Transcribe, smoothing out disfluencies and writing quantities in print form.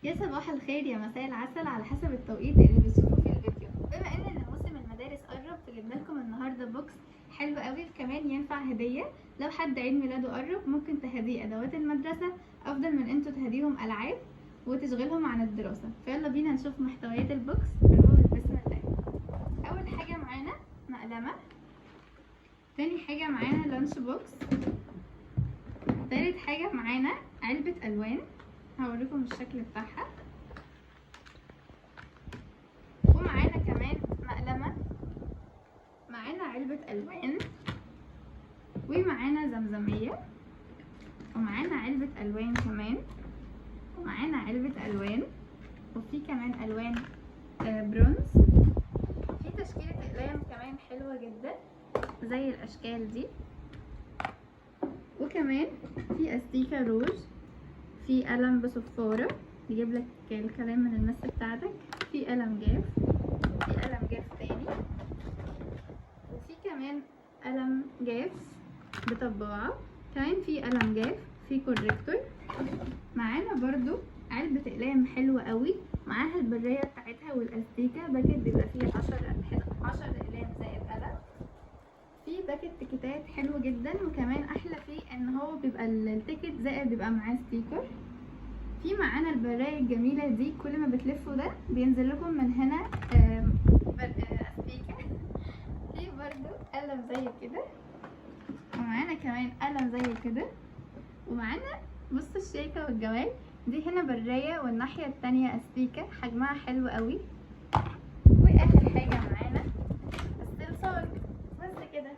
يا صباح الخير يا مساء العسل على حسب التوقيت اللي بتشوفوا فيه الفيديو. بما ان موسم المدارس قرب فجبنا لكم النهارده بوكس حلو قوي، كمان ينفع هديه. لو حد عيد ميلاده قرب ممكن تهديه ادوات المدرسه افضل من انتوا تهديهم العاب وتشغلهم عن الدراسه. فيلا بينا نشوف محتويات البوكس. بنقول بسم الله. اول حاجه معانا مقلمه، تاني حاجه معانا لانش بوكس، تالت حاجه معانا علبه الوان هوريكم الشكل بتاعها، ومعانا كمان مقلمة، معانا علبة ألوان، ومعانا زمزمية، ومعانا علبة ألوان كمان، ومعانا علبة ألوان، وفي كمان ألوان برونز. في تشكيلة أقلام كمان حلوة جدا زي الأشكال دي، وكمان في أستيكة روج، في قلم بصفارة يجيب لك الكلام من المس بتاعتك، في قلم جاف، في قلم جاف تاني، وفي كمان قلم جاف بطباعة، كمان في قلم جاف، في كوريكتور. معانا برضو علبة اقلام حلوة قوي معاها البراية بتاعتها والاستيكة، باكت بيبقى فيه 10 اقلام زائد قلم. في باكت تيكيتات حلو جدا، وكمان احلى فيه ان هو بيبقى التيكت زائد بيبقى معاه ستيكر. في معانا البراية الجميلة دي، كل ما بتلفوا ده بينزل لكم من هنا استيكة. في برضو قلم زي كده، ومعانا كمان قلم زي كده، ومعانا بصوا الشيكة والجمال دي، هنا براية والناحية التانية استيكة حجمها حلو قوي. واخر حاجة معانا الصلصال. بس كده.